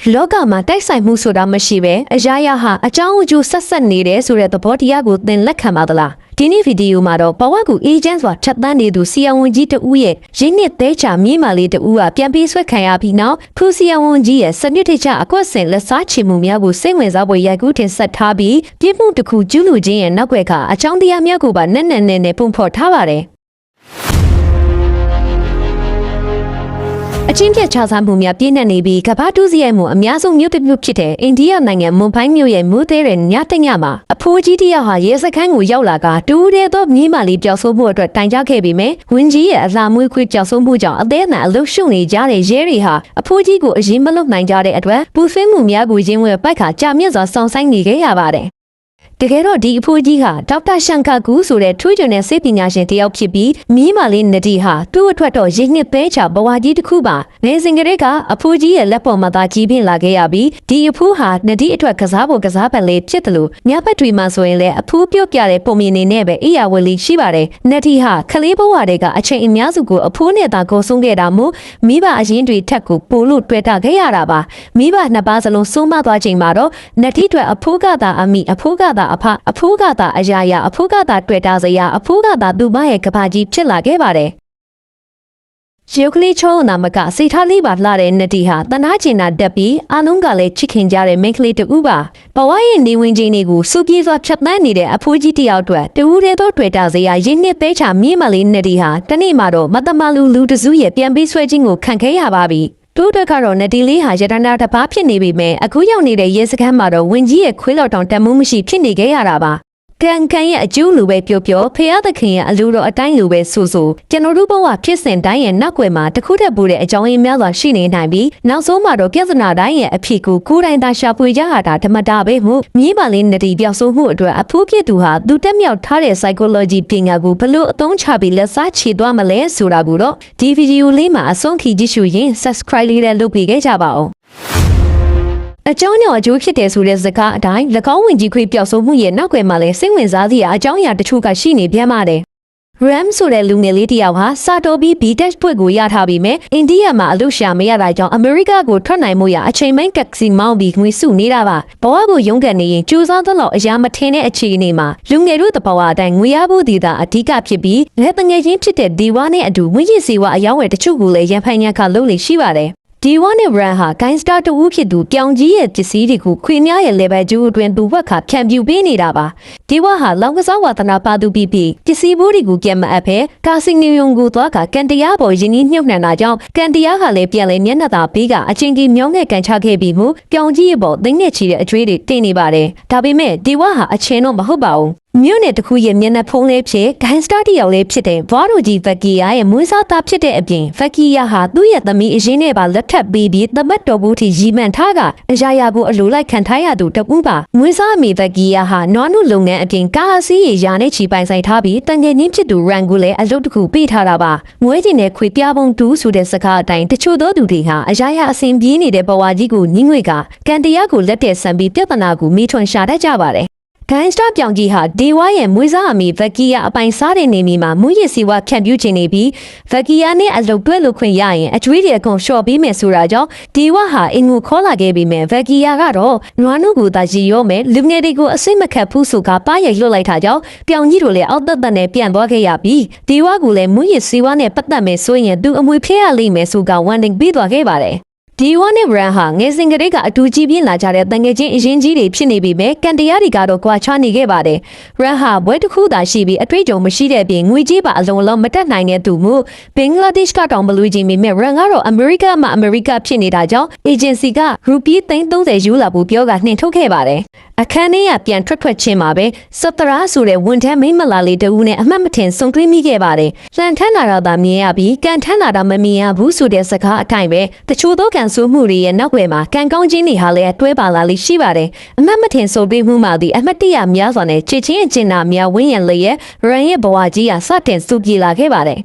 လောကမှာတိုက်ဆိုင်မှုဆိုတာမရှိပဲအရာရာဟာအကြောင်းအကျိုးဆက်ဆက်နေတယ်ဆိုတဲ့သဘောတရားကိုသင်လက်ခံပါသလားဒီနေ့ဗီဒီယိုမှာတော့ဘဝကူအေဂျင့်စွာထပ်သန်းနေသူဆီယဝန်ကြီးတဦးရဲ့ရင်းနှစ်သေးချာမြေးမာလေးတဦးကပြန်ပြီးဆွဲခံရပြီးနောက်ဖူဆီယဝန်ကြီးရဲ့စနစ်တကျအကွက်ဆင်လက်စားချေမှုများကိုစိတ်ဝင်စားဖွယ်ရိုက်ကူးတင်ဆက်ထားပြီးပြစ်မှုတစ်ခုကျူးလွန်ခြင်းရဲ့နောက်ွယ်ကအကြောင်းတရားများကိုပါနက်နဲ့ပုံဖော်ထားပါတယ်အချင်းပြချစားမှုများပြည့်နှက်နေပြီးကမ္ဘာတူးစရိုက်မှုအများဆုံးမြို့တစ်မြို့ဖြစ်တဲ့အိန္ဒိယနိုင်ငံမွန်ဘိုင်းမြို့ရဲ့မိုးသေးတဲ့ညတညမှာအဖိုးကြီးတယောက်ဟာရဲစခန်းကိုရောက်လာကတူးတဲ့သောမြေးမလေးပျောက်ဆုံးမှုအတွက်တိုင်ကြားခဲ့ပေမဲ့ဝင်းကြီးရဲ့အလှမွေးခွေးပျောက်ဆုံးမှုကြောင့်အသေးအံအလုရှုံနေကြတဲ့ရဲတွေဟာအဖိုးကြီးကိုအရင်မလုပ်နိုင်ကြတဲ့အတွက်ပူဆွေးမှုများကိုရင်းဝဲပိုက်ခါကြာမြင့်စွာစောင့်ဆိုင်နေခဲ့ရပါတယ်တကယ်တော့ဒီအဖိုးကြီးဟာဒေါက်တာရှန်ကာကူဆိုတဲ့ထွေးကျွန်းတဲ့ဆေးပညာရှင်တယောက်ဖြစ်ပြီးမြေးမလေးနဒီဟာသူ့အတွက်တော့ရင်းနှစ်သေးချာဘဝကြီးတစ်ခုပါနေစဉ်ကလေးကအဖိုးကြီးရဲ့လက်ပေါ်မှာသာကြီးပြင်းလာခဲ့ရပြီးဒီအဖိုးဟာနဒီအတွက်ကစားဖို့ကစားပတ်လေးဖြစ်တယ်လို့ညဘက်တွေမှာဆိုရင်လည်းအဖိုးပြုတ်ပြတဲ့ပုံမြင်နေနဲ့ပဲအေးရဝလီရှိပါတယ်နဒီဟာခလေးဘဝတွေကအချိန်အများစုကိုအဖိုးနဲ့သာကိုဆုံးခဲ့တာမို့မိဘအရင်တွေထက်ကိုပိုလို့တွေ့တာခဲ့ရတာပါမိဘနှစ်ပါးစလုံးဆုံးမသွားချိန်မှာတော့နဒီအတွက်အဖိုးကသာအမိအဖိုးကသာအဖိုးကသာအရာရာအဖိုးကသာတွေ့တာစရာအဖိုးကသာသူမရဲ့ကဘာကြီးဖြစ်လာခဲ့ပါတယ်ရုပ်ကလေးချုံနာမကစိတ်ထားလေးပါလှတဲ့နဒီဟာတနာကျင်တာတက်ပြီးအလုံးကလည်းချစ်ခင်ကြတဲ့မိန်းကလေးတူပါဘဝရဲ့နေဝင်ချင်းတွေကိုစူပြေးစွာဖြတ်သန်းနေတဲ့အဖိုးကြီးတယောက်အတွက်တူးတဲ့တော့တွေ့တာစရာရင်းနှစ်သေးချာမြေးမလေးနဒီဟာတနေ့မှတော့မတမလူတစုရဲ့ပြန်ပြီးဆွဲခြင်းကိုခံခဲ့ရပါပြီတိုးတက်ကတော့နဒီလေးဟာရတနာတစ်ပါးဖြစ်နေပြီမဲ့အခုရောက်နေတဲ့ရဲစခန်းမှာတော့ဝင်းကြီးရဲ့ခွေးလောက်တောင်တမှုမရှိဖြစ်နေခဲ့ရတာပါကန်ရဲ့အကျိုးလူပဲပြောဖះသခင်ရဲ့အလူတော်အတိုင်းလူပဲဆိုကျွန်တော်တို့ဘဝဖြစ်စဉ်တိုင်းရဲ့နောက်ွယ်မှာတခုတည်းပူတဲ့အကြောင်းရင်းများစွာရှိနေနိုင်ပြီးနောက်ဆုံးမှာတော့ပြဿနာတိုင်းရဲ့အဖြစ်ကိုကိုယ်တိုင်သာရှာဖွေကြရတာဓမ္မတာပဲမို့မြေးပါလေးနဒီပြောက်ဆိုးမှုအတွက်အဖိုးဖြစ်သူဟာသူတက်မြောက်ထားတဲ့ psychology ပညာကိုဘလို့အသုံးချပြီးလက်စားချေသွားမလဲဆိုတာကိုတော့ဒီဗီဒီယိုလေးမှာအဆုံးထိကြည့်ရှုရင် subscribe လေးနဲ့လုပ်ပေးခဲ့ကြပါဦးအကြောင်းကြောင့်အကျိုးဖြစ်တယ်ဆိုတဲ့စကားအတိုင်း၎င်းဝင်ကြီးခွေးပျောက်ဆုံးမှုရဲ့နောက်ွယ်မှာလည်းစိတ်ဝင်စားစရာအကြောင်းအရာတချို့ကရှိနေပြန်ပါတယ် RAM ဆိုတဲ့လူငယ်လေးတယောက်ဟာစာတော်ပြီး B-Tech ဘွဲ့ကိုရထားပြီးမြဲအိန္ဒိယမှာအလုပ်ရှာမရတာကြောင့်အမေရိကကိုထွက်နိုင်မှုရအချိန်ပိုင်းကက်စီမောင်းပြီးငွေစုနေတာပါဘဝကိုရုန်းကန်နေရင်ကြိုးစားသလောက်အရာမထင်တဲ့အခြေအနေမှာလူငယ်တို့တဘဝအတိုင်းငွေရဖို့ဒီတာအဓိကဖြစ်ပြီးလက်တငယ်ချင်းဖြစ်တဲ့ဒီဝါနဲ့အတူဝိရစီဝါအယောင်းဝယ်တချို့ကိုလည်းရန်ဖိုင်ညံခါလုပ်လေရှိပါတယ်ဒီဝါနဲ့ brand ဟာ gangster တူဦးဖြစ်သူပြောင်ကြီးရဲ့ပစ္စည်းတွေကိုခွေများရဲ့ level 2အတွင်းသူဝက်ခါဖြန့်ပြူပေးနေတာပါဒီဝါဟာလောင်ကစားဝါသနာပါသူပြီးပစ္စည်းဘိုးတွေကိုပြန်မအပ်ဖဲကာစီနီယုံကိုသွားကကန်တရားပေါ်ရင်းနှီးမြှုပ်နှံတာကြောင့်ကန်တရားဟာလည်းပြန်လဲမျက်နှာသာပေးကအချင်းကြီးမြောင်းငယ်ကန်ချခဲ့ပြီးမှုပြောင်ကြီးရဲ့ပေါ်သိမ့်နဲ့ချီတဲ့အကျွေးတွေတင်နေပါတယ်ဒါပေမဲ့ဒီဝါဟာအချင်းတော့မဟုတ်ပါဘူးမြို့နယ်တစ်ခုရဲ့မျက်နှာဖုံးလေးဖြစ်ဂိုင်းစတာတယောက်လေးဖြစ်တဲ့ဘွားတို့ကြီးဗက်ကီယာရဲ့မွေးစားသားဖြစ်တဲ့အပြင်ဗက်ကီယာဟာသူ့ရဲ့သမီးအရင်နဲ့ပါလက်ထပ်ပေးပြီးသမတ်တော်ဘူးထိရီမှန်ထားကအရာရာကိုအလိုလိုက်ခံထားရသူတဦးပါမွေးစားအမေဗက်ကီယာဟာနွားနုလုပ်ငန်းအပြင်ကားအစီးရရာနဲ့ချီပိုင်ဆိုင်ထားပြီးတန်ငယ်ချင်းဖြစ်သူရန်ကိုလည်းအလုပ်တစ်ခုပေးထားတာပါမွေးကျင်တဲ့ခွေပြားပုံတူးဆိုတဲ့စကားအတိုင်းတချို့သောသူတွေဟာအရာရာအစဉ်ပြေးနေတဲ့ဘဝကြီးကိုညှိငွေကကန်တရားကိုလက်တဲ့ဆန်ပြီးပြဿနာကိုမိထွန်ရှာတတ်ကြပါတယ်ဂိုင်းစတာပြောင်ကြီးဟာဒေဝါရဲ့မွေးစားအမိဗက်ကီယာအပိုင်စားတဲ့နေမီမှာမူရစီဝါဖြန့်ပြူးခြင်းနေပြီးဗက်ကီယာနဲ့အလုပ်တွဲလို့ခွင့်ရရင်အကျွေးတွေအကုန်လျှော့ပေးမယ်ဆိုတာကြောင့်ဒေဝါဟာအင်ကိုခေါ်လာခဲ့ပြီးမြဲဗက်ကီယာကတော့နွားနုကိုသာရည်ရောမယ်လူငယ်တွေကိုအစိမ့်မခတ်ဘူးဆိုကပါရိုက်လွတ်လိုက်တာကြောင့်ပြောင်ကြီးတို့လည်းအောက်သက်နဲ့ပြန်သွားခဲ့ရပြီးဒေဝါကလည်းမူရစီဝါနဲ့ပတ်သက်မယ်ဆိုရင်သူအမွေဖျက်ရလိမ့်မယ်ဆိုကဝန်ဒင်ပြီးသွားခဲ့ပါတယ်ဒီဝါနဲ့ brand ဟာငယ်စဉ်ကတည်းကအတူကြီးပြင်းလာကြတဲ့တန်ငယ်ချင်းအရင်ကြီးတွေဖြစ်နေပြီပဲကန်တရားတွေကတော့ကွာခြားနေခဲ့ပါတယ် brand ဟာဘွဲတစ်ခုသာရှိပြီးအတွေ့အကြုံမရှိတဲ့ပြင်ငွေကြေးပါအလုံးလုံးမတက်နိုင်တဲ့သူမှုဘင်္ဂလားဒေ့ရှ်ကတောင်မလူကြီးမိမဲ့ brand ကတော့အမေရိကမှာအမေရိကဖြစ်နေတာကြောင့် agency ကရူပီ330ယူလာဖို့ပြောကနှင်ထုတ်ခဲ့ပါတယ်အခန်းထဲကပြန်ထွက်ချင်းမှာပဲစတရာဆိုတဲ့ဝန်ထမ်းမိမလာလေးတဦးနဲ့အမှတ်မထင်ဆုံတွေ့မိခဲ့ပါတယ်လှန်ထမ်းလာတာသာမြင်ရပြီးကန်ထမ်းလာတာမမြင်ရဘူးဆိုတဲ့စကားအတိုင်းပဲတချို့သောကန်ဆိုးမှုတွေရဲ့နောက်ွယ်မှာကန်ကောင်းခြင်းတွေဟာလည်းအတွဲပါလာလိရှိပါတယ်အမှတ်မထင်ဆုံတွေ့မှုမှာဒီအမှတ်တရများစွာနဲ့ချစ်ချင်းအကျဉ်းနာများဝင်းရံလျက်ရန်ရဲ့ဘဝကြီးဟာစတင်စုပြေလာခဲ့ပါတယ်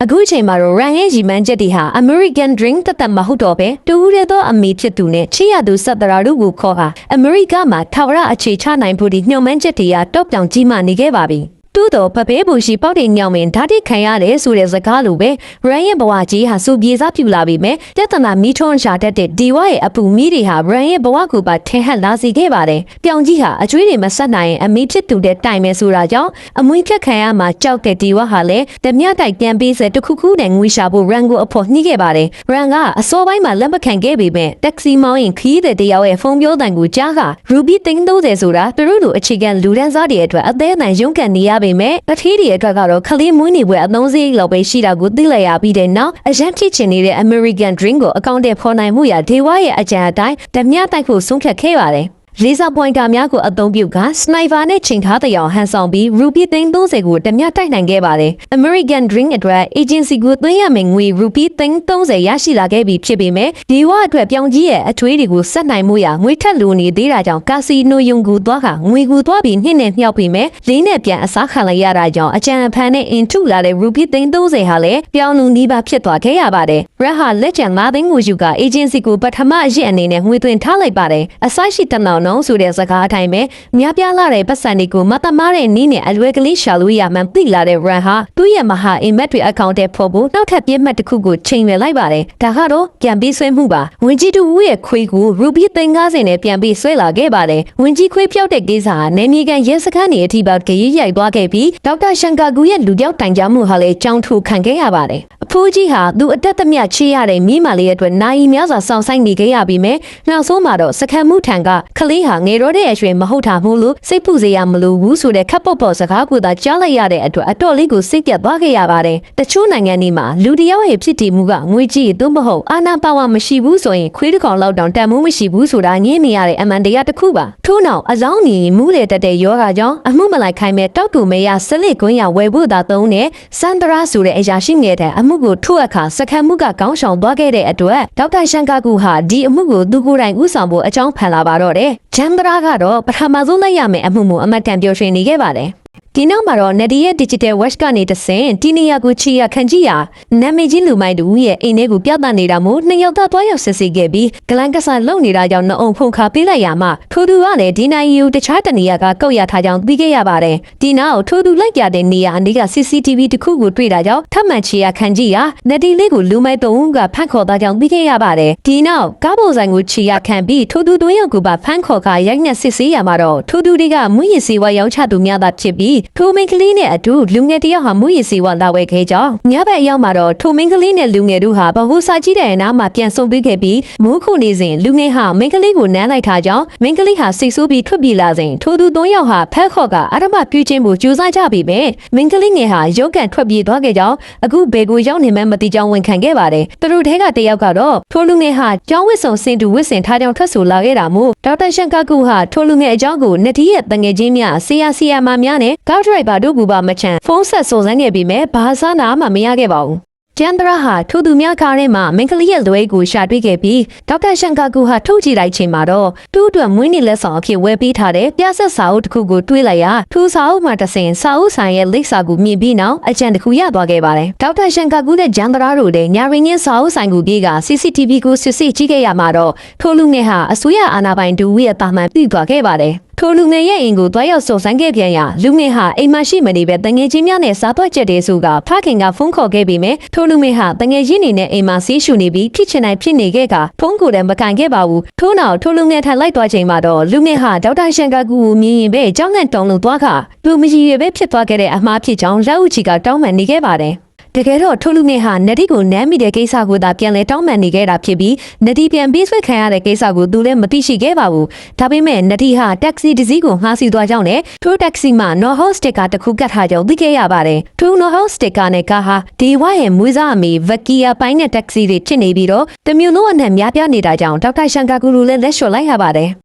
အခုချိန်မှာတော့ရန်ရဲ့ရီမန်းချက်တွေဟာ American Dream တသက်မဟုတ်တော့ပဲတူဦးတဲ့သောအမေဖြစ်သူနဲ့ချစ်ရသူစတရာတို့ကိုခေါ်ဟာအမေရိကမှာထာဝရအခြေချနိုင်ဖို့ဒီညှို့မှန်းချက်တွေကတောက်ပြောင်ကြီးမှနေခဲ့ပါပြီ တူတော့ဖဖေးဘူးရှိပေါက်တဲ့ညောင်မင်းဓာတိခံရတယ်ဆိုတဲ့စကားလိုပဲရန်ရဲ့ဘဝကြီးဟာစူပြေစားပြူလာပြီမဲ့ပြဿနာမီးထွန်းရှာတတ်တဲ့ဒီဝရဲ့အပူမီးတွေဟာရန်ရဲ့ဘဝကိုပါထင်ဟပ်လာစေခဲ့ပါတယ်။ပြောင်ကြီးဟာအကျွေးတွေမဆက်နိုင်ရင်အမီးဖြစ်သူတဲ့တိုင်မယ်ဆိုတာကြောင့်အမွေဖြတ်ခံရမှာကြောက်တဲ့ဒီဝဟာလည်းဓမြတိုက်ပြန်ပေးစတခုခုနဲ့ငွေရှာဖို့ရန်ကိုအဖို့နှီးခဲ့ပါတယ်။ရန်ကအစောပိုင်းမှာလက်မခံခဲ့ပေမဲ့တက်ဆီမောင်းရင်ခီးတဲ့တယောက်ရဲ့ဖုန်းပြောတန်ကိုကြားကရူဘီ330ဆိုတာသူတို့လိုအခြေခံလူဒန်းစားတွေအတွက်အသေးအံရုန်းကန်နေရပေမဲ့တထီးတွေအတွက်ကတော့ခလေးမွေးနေပွဲအသုံးစရိတ်လောက်ပဲရှိတာကိုသိလိုက်ရပြီးတဲ့နောက်အရန်ဖြစ်ချင်နေတဲ့ American Dream ကိုအကောင့်ထဲဖော်နိုင်မှုရဒေဝရဲ့အကြံအတိုင်းဓမြတိုက်ဖို့ဆုံးဖြတ်ခဲ့ပါတယ်လေးစားပွိုင်တာများကိုအသုံးပြုကစနိုက်ပါနဲ့ချိန်ထားတဲ့အောင်ဟန်ဆောင်ပြီးရူပီ330ကိုဓမြတိုက်နိုင်ခဲ့ပါတယ်။ American Dream အတွက် agency ကိုသွင်းရမယ့်ငွေရူပီ330ရရှိလာခဲ့ပြီဖြစ်ပေမဲ့ဒီဝအတွက်ပြောင်ကြီးရဲ့အထွေးတွေကိုဆက်နိုင်မှုရငွေထက်လိုနေသေးတာကြောင့်ကာစီနိုယုံကူသွားကငွေကူသွားပြီးနှစ်နဲ့မြောက်ပြီးမဲ့လေးနဲ့ပြန်အစားခံလိုက်ရတာကြောင့်အကြံအဖန်နဲ့အင်ထုလာတဲ့ရူပီ330ဟာလည်းပြောင်းလူနီးပါဖြစ်သွားခဲ့ရပါတယ်။ရက်ဟာလက်ကျန်9သိန်းကိုယူက agency ကိုပထမအရစ်အနေနဲ့ငွေသွင်းထားလိုက်ပါတယ်။အစိုက်ရှိတနောင်နောဆိုတဲ့စကားအတိုင်းပဲများပြားလာတဲ့ပတ်စံတွေကိုမတမားတဲ့နည်းနဲ့အလွယ်ကလေးရှာလို့ရမှန်းသိလာတဲ့ Run ဟာသူ့ရဲ့မဟာအင်မက်တွေအကောင့်ထဲပေါ်ဖို့နောက်ထပ်ပြည့်မှတ်တစ်ခုကိုချိန်ရွယ်လိုက်ပါတယ်။ဒါကတော့ပြန်ပြီးဆွဲမှုပါ။ဝင်ကြီးတူဦးရဲ့ခွေးကို Ruby 350နဲ့ပြန်ပြီးဆွဲလာခဲ့ပါတယ်။ဝင်ကြီးခွေးပြောက်တဲ့ကိစ္စဟာနေမြေကန်ရဲစခန်းနေအထိပါဂရီးရိုက်သွားခဲ့ပြီးဒေါက်တာရှန်ကာဂူရဲ့လူပြောက်တိုင်ကြားမှုဟာလည်းကြောင်းထိုးခံခဲ့ရပါတယ်။အဖိုးကြီးဟာသူအတက်သမျှချေရတဲ့မိမလေးရဲ့အတွက်နိုင်များစွာစောင့်ဆိုင်နေခဲ့ရပြီးမြဲနောက်ဆုံးမှာတော့စခန်းမှုထံကခလေးဟာငယ်တော့တဲ့အရွယ်မဟုတ်တာမို့လို့စိတ်ပူစေရမလို့ဘူးဆိုတဲ့ခပ်ပေါ့ပေါ့စကားကိုသာကြားလိုက်ရတဲ့အတွက်အတော်လေးကိုစိတ်ပြတ်သွားခဲ့ရပါတယ်။တချို့နိုင်ငံတွေမှာလူတယောက်ရဲ့ဖြစ်တည်မှုကငွေကြီးသို့မဟုတ်အာဏာပါဝါမရှိဘူးဆိုရင်ခွေးတစ်ကောင်လောက်တောင်တန်မိုးမရှိဘူးဆိုတာညင်းနေရတဲ့အမှန်တရားတစ်ခုပါ။ထို့နောက်အလောင်းနေမူးလေတက်တဲ့ယောဂါကြောင့်အမှုမလိုက်ခိုင်းမဲ့တောက်တူမေရဆလစ်ကွင်းရဝယ်ဖို့သာသုံးတဲ့စန္ဒရာဆိုတဲ့အရာရှိငယ်တဲ့အမှုကိုထို့အခါစခန်းမှုကကောင်းဆောင်သွားခဲ့တဲ့အတွက်ဒေါက်တာရှန်ကာကူဟာဒီအမှုကိုသူကိုယ်တိုင်ဦးဆောင်ဖို့အကြောင်းဖန်လာပါတော့တယ်။ဂျန်ဒရာကတော့ပထမဆုံးလိုက်ရမယ့်အမှုမှုအမတ်တန်ပြောရှင်နေခဲ့ပါတယ်။ဒီနောက်မှာတော့Nadiရဲ့ Digital Watch ကနေတဆင့်ဒီနေရာကိုချီရခန့်ကြည့်ရနာမည်ကြီးလူမိုက်တူရဲ့အိမ်ထဲကိုပြသနေတာမို့နှစ်ယောက်သားသွားရောက်စစ်ဆေးခဲ့ပြီးဂလန်ကဆာလုံနေတာကြောင့်နှုံဖုန်ခါပေးလိုက်ရမှာထိုသူကလည်းဒီနိုင်ယူတခြားတနေရာကကောက်ရထားကြောင်းသိခဲ့ရပါတယ်ဒီနောက်ထိုသူလိုက်ပြတဲ့နေရာအနည်းက CCTV တခုကိုတွေ့တာကြောင့်ထပ်မံချီရခန့်ကြည့်ရNadiလေးကိုလူမိုက်သုံးဦးကဖမ်းခေါ်သားကြောင်းသိခဲ့ရပါတယ်ဒီနောက်ကားပေါ်ဆိုင်ကိုချီရခန့်ပြီးထိုသူတို့ယောက်ကပါဖမ်းခေါ်ခါရိုက်နှက်စစ်ဆေးရမှာတော့ထိုသူတွေကမွေးရည်စေဝါရောက်ချသူများသာဖြစ်ပြီးထိုမင်းကလေးနဲ့အတူလူငယ်တယောက်ဟာမူရည်စီဝါလာဝဲခဲ့ကြောင်းညဘက်ရောက်မှာတော့ထိုမင်းကလေးနဲ့လူငယ်တို့ဟာဘဟုစာကြည့်တဲ့နားမှာပြန်ဆုံပြီးခဲ့ပြီးမိုးခုနေစဉ်လူငယ်ဟာမင်းကလေးကိုနမ်းလိုက်ထားကြောင်းမင်းကလေးဟာစိတ်ဆိုးပြီးထွက်ပြေးလာစဉ်ထိုသူ၃ယောက်ဟာဖက်ခေါ်ကအရမပြုချင်းကိုကြိုးစားကြပြီးပဲမင်းကလေးငယ်ဟာရုပ်ကန်ထွက်ပြေးသွားခဲ့ကြောင်းအခုဘေကိုရောက်နေမှမသိကြောင်းဝန်ခံခဲ့ပါတယ်သူတို့ထဲကတယောက်ကတော့ထိုလူငယ်ဟာကျောင်းဝစ်စုံစင်တူဝစ်စင်ထားကြောင်းထွက်ဆိုလာခဲ့တာမို့ဒေါက်တာရှန်ကာကူဟာထိုလူငယ်အကြောင်းကိုNadiရဲ့တငယ်ချင်းများဆီယာမာများနဲ့ကားဒရိုက်ဘာတို့ကူပါမချန်ဖုန်းဆက်စုံစမ်းခဲ့ပြီးမဲ့ဘာသာနာမှမရခဲ့ပါဘူးကျန်ဒရာဟာထိုသူများကားထဲမှာမင်္ဂလိရဲ့လွဲကိုရှာတွေ့ခဲ့ပြီးဒေါက်တာရှန်ကာကူဟာထုတ်ကြည့်လိုက်ချိန်မှာတော့သူ့အတွက်မွေးနေ့လက်ဆောင်အဖြစ်ဝယ်ပေးထားတဲ့ပြဆက်စာအုပ်တစ်ခုကိုတွေ့လိုက်ရထူစာအုပ်မှာတဆင်စာအုပ်ဆိုင်ရဲ့လိပ်စာကိုမြင်ပြီးနောက်အကြံတစ်ခုရသွားခဲ့ပါတယ်ဒေါက်တာရှန်ကာကူနဲ့ကျန်ဒရာတို့လည်းညာရင်းချင်းစာအုပ်ဆိုင်ကိုပြေးက CCTV ကိုစစ်ဆေးကြည့်ခဲ့ရမှာတော့ထိုလူငယ်ဟာအစိုးရအာဏာပိုင်တူရဲ့တာမှန်သိသွားခဲ့ပါတယ်ထိုလူငယ်ရဲ့အိမ်ကိုတွားရောက်စုံစမ်းခဲ့ပြန်ရလူငယ်ဟာအိမ်မရှိမနေပဲတငယ်ချင်းများနဲ့စားသွက်ချက်တဲ့ဆိုကဖခင်ကဖုန်းခေါ်ခဲ့ပြီးမြဲထိုလူငယ်ဟာတငယ်ချင်းနေနဲ့အိမ်မှာဆေးရှူနေပြီးဖြစ်ချင်တိုင်းဖြစ်နေခဲ့ကဖုန်းကိုယ်တိုင်မကန်ခဲ့ပါဘူးထို့နောက်ထိုလူငယ်ထိုင်လိုက်သွားချိန်မှာတော့လူငယ်ဟာဒေါက်တာရှန်ကာကူကိုမြင်ရင်ပဲကြောက်လန့်တုန်လှုပ်သွားခလူမကြီးရပဲဖြစ်သွားခဲ့တဲ့အမှားဖြစ်ကြောင်းလက်ဦးချီကတောင်းပန်နေခဲ့ပါတယ်တကယ်တော့ထိုလူငယ်ဟာNadiကိုနမ်းမိတဲ့ကိစ္စကိုသာပြန်လဲတောင်းပန်နေခဲ့တာဖြစ်ပြီးNadiပြန်ပြီးဆွဲခံရတဲ့ကိစ္စကိုသူလည်းမသိရှိခဲ့ပါဘူးဒါပေမဲ့Nadiဟာတက္ကစီတစ်စီးကိုငှားစီသွားကြောင်းနဲ့ထိုတက္ကစီမှာနော်ဟော့စတစ်ကာတစ်ခုကတ်ထားကြောင်းသိခဲ့ရပါတယ်ထိုနော်ဟော့စတစ်ကာနဲ့ကားဟာဒီဝရဲ့မွေးစားအမေဗကီယာပိုင်းနဲ့တက္ကစီတွေဖြစ်နေပြီးတော့တမျိုးလုံးအနှံများပြားနေတာကြောင့်ဒေါက်တာရှန်ကာကူလူလည်းလက်လျှော်လိုက်ရပါတယ်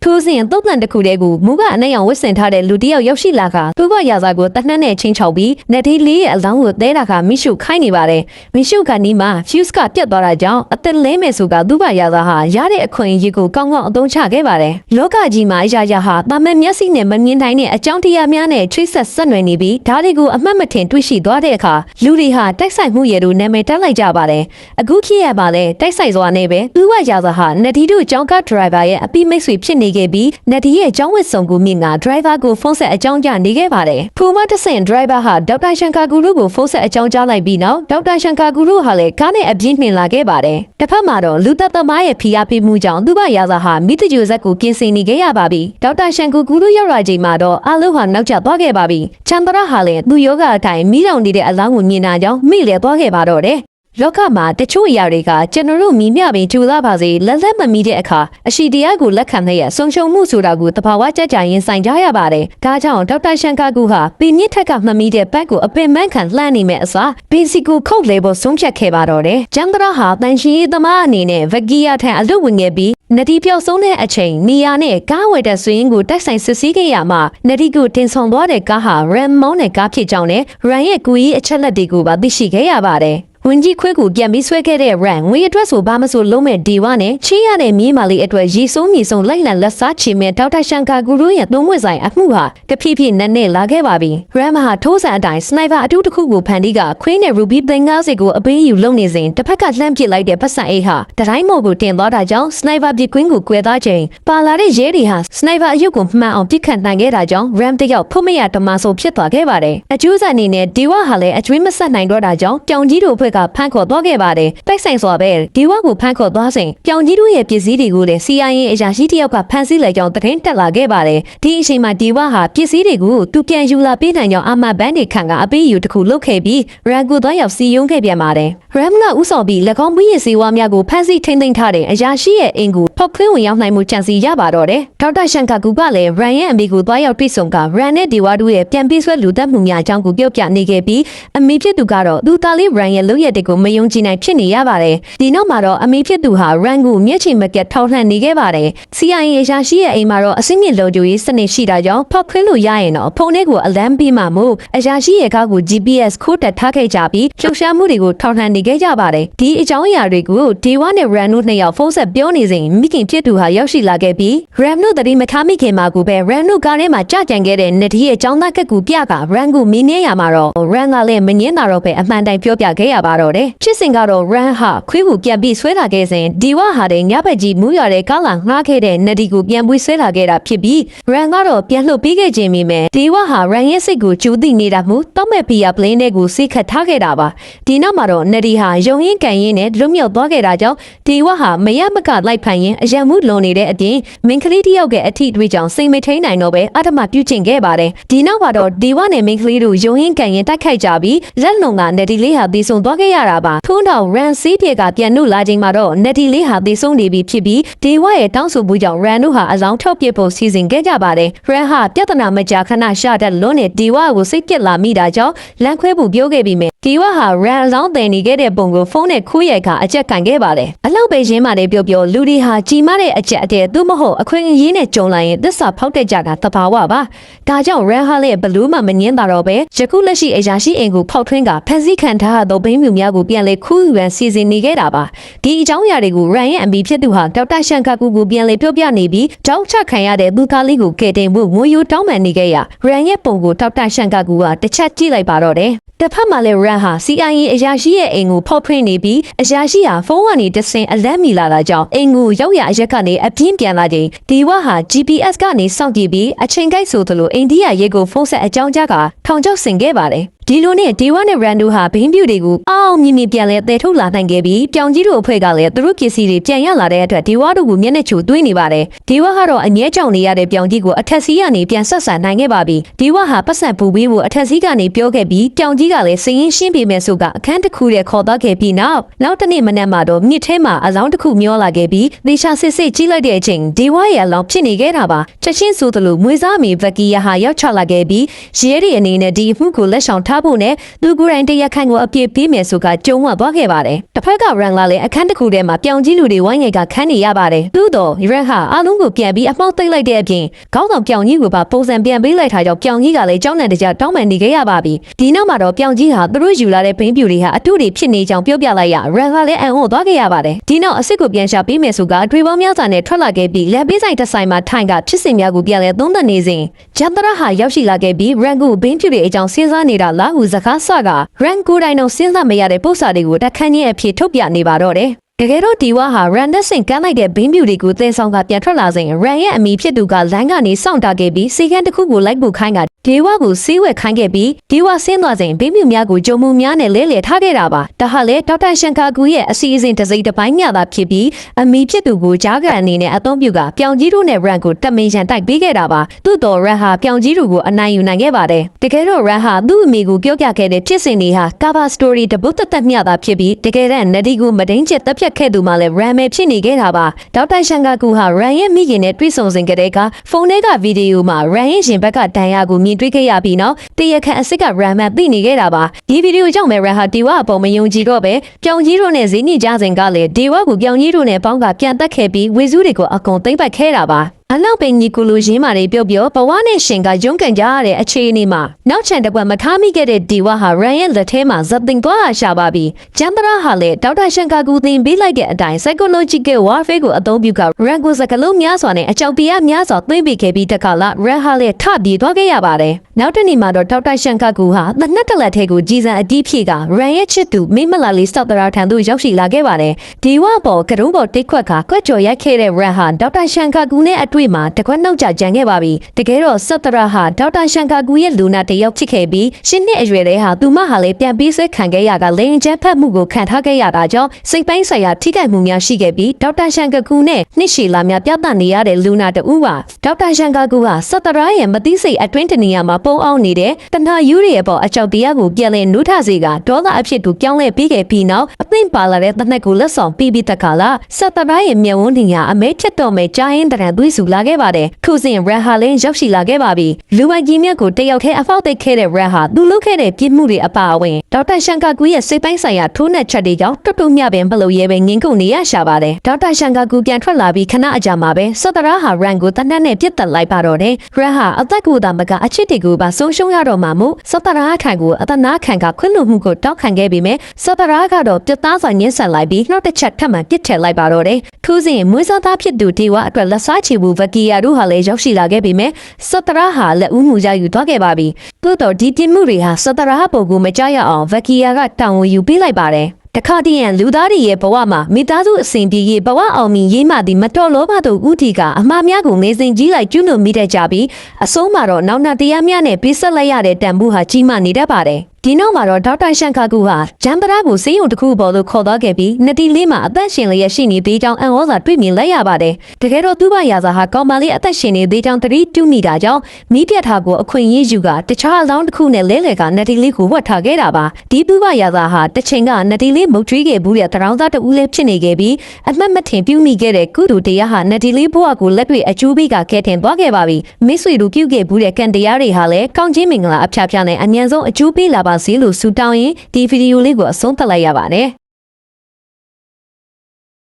ထိုးစဉ်တုတ်တန်တစ်ခုတည်းကိုမူကအနှံ့ရောင်ဝစ်ဆင်ထားတဲ့လူတစ်ယောက်ရောက်ရှိလာကသူ့ဘရာဇာကိုတနှက်နဲ့ချင်းချောက်ပြီးNadiလေးရဲ့အလောင်းကိုသဲတာကမိရှုခိုင်းနေပါတယ်မိရှုကနီးမှာ fuse ကပြတ်သွားတာကြောင့်အသက်လဲမယ်ဆိုကသူ့ဘရာဇာဟာရတဲ့အခွင့်အရေးကိုကောင်းကောင်းအသုံးချခဲ့ပါတယ်လောကကြီးမှာအရာရာဟာတာမန်မျက်စိနဲ့မမြင်နိုင်တဲ့အကြောင်းတရားများနဲ့ချိတ်ဆက်ဆက်နွယ်နေပြီးဒါတွေကိုအမှတ်မထင်တွေ့ရှိသွားတဲ့အခါလူတွေဟာတိုက်ဆိုင်မှုရဲ့တို့နာမည်တက်လိုက်ကြပါတယ်အခုဖြစ်ရပါလေတိုက်ဆိုင်စွာနဲ့ပဲသူ့ဘရာဇာဟာNadiတို့ကြောင်းကားဒရိုင်ဘာရဲ့အပိမိတ်ဆွေဖြစ်နေ နေခဲ့ပြီးနဒီရဲ့ကျောင်းဝတ်ဆောင်ကိုမြင်က driver ကိုဖုန်းဆက်အကြောင်းကြားနေခဲ့ပါတယ်ဖူမတဆင် driver ဟာဒေါက်တာရှန်ကာဂူရုကိုဖုန်းဆက်အကြောင်းကြားလိုက်ပြီးနောက်ဒေါက်တာရှန်ကာဂူရုဟာလည်းကားနဲ့အပြင်းနှင်လာခဲ့ပါတယ်တစ်ဖက်မှာတော့လူသက်သမားရဲ့ဖိအားပေးမှုကြောင့်သူ့ဘရာဇာဟာမိတကြိုဇက်ကိုကင်းစင်နေခဲ့ရပါပြီဒေါက်တာရှန်ကာဂူရုရောက်လာချိန်မှာတော့အလုံးဟာနောက်ကျသွားခဲ့ပါပြီချန်တရာဟာလည်းသူ့ယောဂအတိုင်းမိလောင်နေတဲ့အလောင်းကိုမြင်တာကြောင့်မိလဲသွားခဲ့ပါတော့တယ်လောကမှာတချို့အရာတွေကကျွန်တော်တို့မြင်မြပင်ကြိုလာပါစေလက်လက်မမီတဲ့အခါအရှိတရားကိုလက်ခံတဲ့ဆုံရှုံမှုဆိုတာကိုတဘာဝကြကြရင်ဆိုင်ကြရပါတယ်။ဒါကြောင့်ဒေါက်တာရှန်ကာကူဟာပင်မြင့်ထက်ကမမီတဲ့ဘက်ကိုအပင်မခံလှမ်းနေမဲ့အစားဘီစီကိုခုတ်လေဖို့ဆုံးဖြတ်ခဲ့ပါတော့တယ်။ကျန်ဒရာဟာတန်ရှင်ရေးသမားအနေနဲ့ဗကီယာထံအလွတ်ဝင်ခဲ့ပြီးနဒီပြောက်ဆုံးတဲ့အချိန်နေရာနဲ့ကားဝယ်တဲ့ဆွေးရင်ကိုတိုက်ဆိုင်စစ်ဆေးခဲ့ရမှာနဒီကိုတင်ဆောင်သွားတဲ့ကားဟာရမ်မောင်းတဲ့ကားဖြစ်ကြောင်းနဲ့ရန်ရဲ့ကူကြီးအချက်လက်တွေကိုပါသိရှိခဲ့ရပါတယ်။ဝင်ကြီးခွေးကိုပြန်ပြီးဆွဲခဲ့တဲ့ run ငွေအတွက်ဆိုဘာမဆိုလုံးမဲ့ဒီဝါနဲ့ချီးရတဲ့မြေးမာလေးအတွက်ရေဆုံးမြေဆုံးလိုက်လံလက်စားချေမဲ့ဒေါက်တာရှန်ကာဂူရုရဲ့သုံးဝက်ဆိုင်အမှုဟာတဖြည်းဖြည်းနဲ့လာခဲ့ပါပြီ run ဟာထိုးစံအတိုင်းစနိုက်ပါအတူတစ်ခုကိုဖန်တီးကခွေးနဲ့ ruby သိန်း90ကိုအပေးယူလုံနေစဉ်တစ်ဖက်ကလှမ်းပစ်လိုက်တဲ့ပတ်စံအိတ်ဟာတတိုင်းမော်ကိုတင်သွားတာကြောင့်စနိုက်ပါပစ်ကွင်းကိုကွဲသွားချိန်ပါလာတဲ့ရဲတွေဟာစနိုက်ပါအယုတ်ကိုမှန်အောင်ပစ်ခတ်နိုင်ခဲ့တာကြောင့် run တယောက်ဖုတ်မရတမဆိုဖြစ်သွားခဲ့ပါတယ်အကျိုးဆက်အနေနဲ့ဒီဝါဟာလည်းအကျွေးမဆက်နိုင်တော့တာကြောင့်ပြောင်ကြီးတို့ဘက်ကဖမ်းခေါ်သွားခဲ့ပါတယ်တိုက်ဆိုင်စွာပဲဒီဝါကိုဖမ်းခေါ်သွားစဉ်ပြောင်ကြီးတို့ရဲ့ပစ္စည်းတွေကိုလည်း CIA အရာရှိတယောက်ကဖမ်းဆီးလိုက်ကြောင်းသတင်းတက်လာခဲ့ပါတယ်ဒီအချိန်မှာဒီဝါဟာပစ္စည်းတွေကိုသူပြန်ယူလာပေးနိုင်ကြောင်းအာမဘန်တွေခန့်ကအပေးယူတစ်ခုလုပ်ခဲ့ပြီးရန်ကိုသွားရောက်စီယုံခဲ့ပြန်ပါတယ်ရမ်ကဥဆောင်ပြီး၎င်းပြည်စီဝါများကိုဖမ်းဆီးထိန်းသိမ်းထားတဲ့အရာရှိရဲ့အင်ကိုဖောက်ခွင်းဝင်ရောက်နိုင်မှုချန်စီရပါတော့တယ်ဒေါက်တာရှန်ကာကူကလည်းရန်ရဲ့အမေကိုသွားရောက်တွေ့ဆုံကရန်နဲ့ဒီဝါတို့ရဲ့ပြန်ပြေးဆွဲလူသက်မှုများအကြောင်းကိုပြောပြနေခဲ့ပြီးအမေဖြစ်သူကတော့သူသားလေးရန်ရဲ့လုပ်ရက်တွေကိုမယုံကြည်နိုင်ဖြစ်နေရပါတယ်ဒီနောက်မှာတော့အမေဖြစ်သူဟာရန်ကိုမျက်ခြေမပြတ်ထောက်လှမ်းနေခဲ့ပါတယ် CIA အရာရှိရဲ့အိမ်မှာတော့အစင်းမြင့်လုံခြုံရေးစနစ်ရှိတာကြောင့်ဖောက်ခွင်းလို့ရရင်တော့ဖုန်းထဲကိုအလံပေးမှမို့အရာရှိရဲ့ကားကို GPS ခိုးတက်ထားခဲ့ကြပြီးလှုပ်ရှားမှုတွေကိုထောက်လှမ်းနေခဲ့ကြပါတယ်ဒီအကြောင်းအရာတွေကိုဒေဝနဲ့ရန်တို့နှစ်ယောက်ဖုန်းဆက်ပြောနေစဉ်မိခင်ဖြစ်သူဟာရောက်ရှိလာခဲ့ပြီးရန်တို့တတိမထားမိခင်မှာကိုပဲရန်တို့ကားထဲမှာကြကြံခဲ့တဲ့နဒီရဲ့အကြောင်းသားကက်ကူပြကရန်ကိုမင်းနေရမှာတော့ရန်ကလည်းမငင်းတာတော့ပဲအမှန်တိုင်းပြောပြခဲ့ရပါတော့တယ်ချစ်စင်ကတော့ရန်ဟာခွေးကိုပြန်ပြီးဆွဲလာခဲ့စဉ်ဒီဝဟာတဲ့ညဘက်ကြီးမူးရတဲ့ကားလာငှားခဲ့တဲ့နဒီကိုပြန်ပြီးဆွဲလာခဲ့တာဖြစ်ပြီးရန်ကတော့ပြန်လှုပ်ပေးခဲ့ခြင်းမိမယ်ဒီဝဟာရန်ရဲ့စိတ်ကိုကျူးသိနေတာမှုတောက်မဲ့ဖီယာပလင်းတဲ့ကိုစိတ်ခတ်ထားခဲ့တာပါဒီနောက်မှာတော့နဒီဟာယုံရင်ကန်ရင်နဲ့လွတ်မြောက်သွားခဲ့တာကြောင့်ဒီဝဟာမရမကလိုက်ဖန်ရင်အယံမှုလွန်နေတဲ့အပြင်မင်းကလေးတယောက်ရဲ့အထီးတွေကြောင့်စိတ်မထိန်နိုင်တော့ပဲအထမပြုတ်ချင်ခဲ့ပါတယ်ဒီနောက်မှာတော့ဒီဝနဲ့မင်းကလေးတို့ယုံရင်ကန်ရင်တိုက်ခိုက်ကြပြီးလက်လုံကနဒီလေးဟာသေဆုံးသွားခဲ့ရတာပါထို့နောက်ရန်စီးပြေကပြန်နှုတ်လာချိန်မှာတော့နဒီလေးဟာသေဆုံးနေပြီဖြစ်ပြီးဒီဝရဲ့တောင်းဆိုမှုကြောင့်ရန်တို့ဟာအလောင်းထောက်ပစ်ဖို့စီစဉ်ခဲ့ကြပါတယ်ရန်ဟာပြဿနာမကြာခဏရှာတဲ့လွန်းနဲ့ဒီဝကိုစိတ်ပြက်လာမိတာကြောင့်လမ်းခွဲဖို့ပြောခဲ့ပြီးမြဒီဝဟာရန်အလောင်းတင်နေခဲ့တဲ့ပုံကိုဖုန်းနဲ့ခိုးရိုက်ခါအကြက်ကန်ခဲ့ပါတယ်အလောက်ပဲရင်းမှလည်းပြောလူတွေဟာကြီးမားတဲ့အကြက်အတဲသူမဟုတ်အခွင့်အရေးနဲ့ကြုံလာရင်သစ္စာဖောက်တဲ့ကြတာတဘာဝပါဒါကြောင့်ရန်ဟာလည်းဘလူးမှမငင်းတာတော့ပဲယခုလက်ရှိအရာရှိအိမ်ကိုဖောက်ထွင်းကဖန်ဆီးခံထားသောဘိန်းမြူများကိုပြန်လေခူးယူရန်စီစဉ်နေခဲ့တာပါဒီအကြောင်းအရာတွေကိုရန်ရဲ့အမိဖြစ်သူဟာဒေါက်တာရှန်ကာကူကိုပြန်လေပြောပြနေပြီးတောက်ချခံရတဲ့သူသားလေးကိုကယ်တင်ဖို့ငွေယူတောင်းပန်နေခဲ့ရရန်ရဲ့ပုံကိုဒေါက်တာရှန်ကာကူကတစ်ချက်ကြည့်လိုက်ပါတော့တယ်တစ်ဖက်မှာလည်းရန်ဟာ CIA အရာရှိရဲ့အိမ်ကိုဖောက်ထွင်းနေပြီးအရာရှိဟာဖုန်းကနေတဆင်အလန့်မီလာတာကြောင့်အိမ်ကိုရောက်ရအရက်ကနေအပြင်းပြန်လာချိန်ဒီဝဟာ GPS ကနေစောင့်ကြည့်ပြီးအချိန်ကိုက်ဆိုသလိုအိန္ဒိယရဲကိုဖုန်းဆက်အကြောင်းကြားကထောင်ချောက်ဆင်ခဲ့ပါတယ်ဒီလိုနဲ့ဒီဝနဲ့ရန်ဒိုဟာဘင်းပြူတွေကိုအောင်မြင်မြင်ပြန်လဲတည်ထုတ်လာနိုင်ခဲ့ပြီးပြောင်ကြီးတို့အဖွဲ့ကလည်းသူတို့ပစ္စည်းတွေပြန်ရလာတဲ့အတွက်ဒီဝတို့ကိုမျက်နှာချိုသွင်းနေပါတယ်ဒီဝကတော့အငဲကြောင်နေရတဲ့ပြောင်ကြီးကိုအထက်စီးကနေပြန်ဆက်ဆံနိုင်ခဲ့ပါပြီဒီဝဟာပတ်စံပူပေးဖို့အထက်စီးကနေပြောခဲ့ပြီးပြောင်ကြီးကလည်းစည်ရင်ရှင်းပေးမယ်ဆိုကအခန်းတစ်ခုတည်းခေါ်သွားခဲ့ပြီးနောက်တစ်နေ့မနက်မှာတော့မြစ်ထဲမှာအလောင်းတစ်ခုမျောလာခဲ့ပြီးသေချာစစ်စစ်ကြီးလိုက်တဲ့အချိန်ဒီဝရဲ့အလောင်းဖြစ်နေခဲ့တာပါချက်ချင်းဆိုသလိုမွေးစားမီဗကီယာဟာရောက်ချလာခဲ့ပြီးရဲတွေအနေနဲ့ဒီအမှုကိုလက်ဆောင်ထားဖို့နဲ့သူကိုယ်တိုင်တရားခံကိုအပြည့်ပေးမယ်ဆိုကကြုံဝသွားခဲ့ပါတယ်တစ်ဖက်ကရန်လာလည်းအခန်းတစ်ခုထဲမှာပြောင်ကြီးလူတွေဝိုင်းငယ်ကခန်းနေရပါတယ်သို့တော့ရန်ဟာအလုံးကိုပြန်ပြီးအမှောက်သိပ်လိုက်တဲ့အပြင်ခေါင်းဆောင်ပြောင်ကြီးကိုပါပုံစံပြန်ပေးလိုက်တာကြောင့်ပြောင်ကြီးကလည်းကြောင်းနဲ့တကြတောင်းပန်နေခဲ့ရပါပြီဒီနောက်မှာတော့ပြောင်ကြီးဟာသူတို့ယူလာတဲ့ဘိန်းပြူတွေဟာအထုတွေဖြစ်နေကြောင်းပြောပြလိုက်ရရန်ကလည်းအံ့ဩသွားခဲ့ရပါတယ်ဒီနောက်အစ်စ်ကိုပြန်ရှာပေးမယ်ဆိုကတွေပေါင်းများစွာနဲ့ထွက်လာခဲ့ပြီးလက်ပေးဆိုင်တစ်ဆိုင်မှာထိုင်ကဖြစ်စဉ်များကိုပြန်လဲသုံးသပ်နေစဉ်ဂျန်တရာဟာရောက်ရှိလာခဲ့ပြီးရန်ကိုဘိန်းပြူတွေအကြောင်းစဉ်းစားနေတာလားဟုစကားဆကရန်ကိုတိုင်းတော့စဉ်းစားမရတဲ့ပု္ပ္ပစာတွေကိုတခန်းကြီးအဖြစ်ထုတ်ပြနေပါတော့တယ် တကယ်တော့ဒီဝါဟာ run နဲ့ဆင်ကန်းလိုက်တဲ့ဘင်းပြူတွေကိုသဲဆောင်ကပြန်ထွက်လာစဉ် run ရဲ့အမိဖြစ်သူကလမ်းကနေစောင့်တာခဲ့ပြီးစီကန်းတစ်ခုကိုလိုက်ပို့ခိုင်းကဒေဝကိုစီးဝဲခိုင်းခဲ့ပြီးဒေဝဆင်းသွားစဉ်ဘင်းပြူများကိုကြုံမှုများနဲ့လဲလှယ်ထားခဲ့တာပါဒါဟာလေဒေါက်တာရှန်ကာကူရဲ့အစီအစဉ်တစ်စိတ်တစ်ပိုင်းမျှသာဖြစ်ပြီးအမိဖြစ်သူကိုကြားကန်အနေနဲ့အသုံးပြုကပြောင်ကြီးတို့နဲ့ run ကိုတမင်ရန်တိုက်ပေးခဲ့တာပါသို့တော် run ဟာပြောင်ကြီးတို့ကိုအနိုင်ယူနိုင်ခဲ့ပါတယ်တကယ်တော့ run ဟာသူ့အမိကိုပြောပြခဲ့တဲ့ဖြစ်စဉ်တွေဟာ cover story တပုတ်သက်မျှသာဖြစ်ပြီးတကယ်တမ်းနဒီကိုမဒိန်ချက်တက်ဖြတ်ခဲ့သူမှလည်း run ပဲဖြစ်နေခဲ့တာပါဒေါက်တာရှန်ကာကူဟာ run ရဲ့မိခင်နဲ့တွေ့ဆုံစဉ်ကတည်းကဖုန်းထဲကဗီဒီယိုမှာ run ရဲ့ရင်ဘက်ကဒဏ်ရာကိုမြင်တွေ့ခဲ့ရပြီးနောက်တရခန့်အစ်စ်က run မှသိနေခဲ့တာပါဒီဗီဒီယိုကြောင့်ပဲ run ဟာဒီဝအပေါ်မယုံကြည်တော့ပဲပြောင်ကြီးတို့နဲ့ဇီးညစ်ကြစဉ်ကလည်းဒီဝကိုပြောင်ကြီးတို့နဲ့ပေါင်းကပြန်တက်ခဲ့ပြီးဝေစုတွေကိုအကုန်သိမ့်ပတ်ခဲ့တာပါအလောက်ပင်ညီကိုလိုရင်းမာတွေပြောဘဝနဲ့ရှင်ကရုန်းကန်ကြရတဲ့အခြေအနေမှာနောက်ချန်တစ်ကွက်မထားမိခဲ့တဲ့ဒီဝါဟာ run ရဲ့လက်ထဲမှာဇက်တင်သွားတာရှာပါပြီးကျန်တရာဟာလည်းဒေါက်တာရှန်ကာကူသင်ပေးလိုက်တဲ့အတိုင်း psychological warfare ကိုအသုံးပြုက run ကိုစကလုံးများစွာနဲ့အကြောက်တရားများစွာသွင်းပေးခဲ့ပြီးတခါလာ run ဟာလည်းထပြေးသွားခဲ့ရပါတယ်နောက်တစ်နေ့မှာတော့ဒေါက်တာရှန်ကာကူဟာတစ်နှစ်တလက်ထဲကိုကြီးစံအတီးဖြည့်က run ရဲ့ချစ်သူမိမလာလေးစောက်တရာထံသို့ရောက်ရှိလာခဲ့ပါတယ်ဒီဝါပေါ်ကရုံးပေါ်တိတ်ခွက်ကကွက်ကြော်ရိုက်ခဲ့တဲ့ run ဟာဒေါက်တာရှန်ကာကူနဲ့အတွေ့မှာတကွက်နှုတ်ကြကြံခဲ့ပါပြီတကယ်တော့စက်တရာဟာဒေါက်တာရှန်ကာကူရဲ့လူနာတယောက်ဖြစ်ခဲ့ပြီးရှင်းနှစ်အရွယ်တဲ့ဟာသူမဟာလည်းပြန်ပြီးဆွဲခံခဲ့ရကလိန်ကျန်းဖတ်မှုကိုခံထားခဲ့ရတာကြောင့်စိတ်ပိုင်းဆိုင်ရာထိခိုက်မှုများရှိခဲ့ပြီးဒေါက်တာရှန်ကာကူနဲ့နှစ်ရှည်လာများပြသနေရတဲ့လူနာတဦးပါဒေါက်တာရှန်ကာကူဟာစက်တရာရဲ့မသိစိတ်အတွင်းတနေရာမှာပုံအောင်နေတဲ့တဏှာယူရီရဲ့ပေါ်အကြောက်တရားကိုပြန်လည်နှုတ်ထစေကဒေါသအဖြစ်ကိုပြောင်းလဲပြီးခဲ့ပြီးနောက်အသိပါလာတဲ့တနက်ကိုလက်ဆောင်ပြီးပြီးတခါလာစက်တရာရဲ့မျက်ဝန်းတင်ကအမဲချက်တော်မဲ့ကြားရင်တရံသွေးဆူလာခဲ့ပါတယ်ခုစဉ် run ဟာလည်းရောက်ရှိလာခဲ့ပါပြီလူဝိုင်ကြီးမြတ်ကိုတယောက်တည်းအဖောက်သိခဲ့တဲ့ run ဟာသူလုပ်ခဲ့တဲ့ပြစ်မှုတွေအပါအဝင်ဒေါက်တာရှန်ကာကူရဲ့စိတ်ပိုင်းဆိုင်ရာထိုးနှက်ချက်တွေကြောင့်တွတ်တွတ်မြပင်မလို့ရဲပဲငင်းကုန်နေရရှာပါတယ်ဒေါက်တာရှန်ကာကူပြန်ထွက်လာပြီးခဏအကြာမှာပဲစက်တရာဟာ run ကိုတနက်နဲ့ပြစ်တက်လိုက်ပါတော့တယ် run ဟာအသက်ကိုသာမကအချစ်တွေကိုပါဆုံးရှုံးရတော့မှမို့စက်တရာထိုင်ကိုအသနာခံကခွင့်လွှတ်မှုကိုတောက်ခံခဲ့ပြီးမြဲစက်တရာကတော့ပြတ်သားစွာညှင်းဆန်လိုက်ပြီးနှုတ်တစ်ချက်ထပ်မံပြစ်ထည့်လိုက်ပါတော့တယ်ထိုးစဉ်မွေးစားသားဖြစ်သူဒီဝအတွက်လက်စားချေဘူးဗကီယာတို့ဟာလည်းရောက်ရှိလာခဲ့ပြီးမြဲစက်တရာဟာလက်ဦးမှုရယူသွားခဲ့ပါပြီသို့တော့ဒီပြစ်မှုတွေဟာစက်တရာပုံကိုမကြားရအောင်ဗကီယာကတောင်းဝန်ယူပေးလိုက်ပါတယ်တခါတည်းရန်လူသားတွေရဲ့ဘဝမှာမိသားစုအစဉ်ပြေရေးဘဝအောင်မြင်ရေးမှသည်မတော်လောဘတို့ဥတီကအမှားများကိုငေးစင်ကြီးလိုက်ကျွလွန်မိတတ်ကြပြီးအဆုံးမှာတော့နောက်နာတရားများနဲ့ပေးဆက်လိုက်ရတဲ့တန်ဖိုးဟာကြီးမားနေတတ်ပါတယ်ဒီနောက်မှာတော့ဒေါက်တာရှန်ကာကူဟာဂျမ်ပရာကိုစေယုံတစ်ခုပေါ်သို့ခေါ်သွားခဲ့ပြီးနတီလေးမှာအသက်ရှင်လျက်ရှိနေသေးကြောင်းအံ့ဩစွာတွေ့မြင်လိုက်ရပါတယ်တကယ်တော့သူ့ဘရာဇာဟာကောင်မလေးအသက်ရှင်နေသေးကြောင်းသတိတူးမိတာကြောင့်မိပြတ်ထားကိုအခွင့်အရေးယူကတခြားအလောင်းတစ်ခုနဲ့လဲလှယ်ကနတီလေးကိုဝတ်ထားခဲ့တာပါဒီသူ့ဘရာဇာဟာတစ်ချိန်ကနတီလေးမုတ်ထွေးခဲ့ဘူးတဲ့တရောင်းသားတူလေးဖြစ်နေခဲ့ပြီးအမှတ်မထင်ပြုမိခဲ့တဲ့ကုတူတရားဟာနတီလေးဘဝကိုလက်တွေ့အကျိုးပေးကကဲတင်သွားခဲ့ပါပြီမိတ်ဆွေတို့ပြုခဲ့ဘူးတဲ့ကံတရားတွေဟာလည်းကောင်းချင်းမင်္ဂလာအဖျားဖျားနဲ့အញ្ញံဆုံးအကျိုးပေးလာပါစေလို့ဆုတောင်းရင်ဒီဗီဒီယိုလေးကိုအဆုံးသတ်လိုက်ရပါတယ်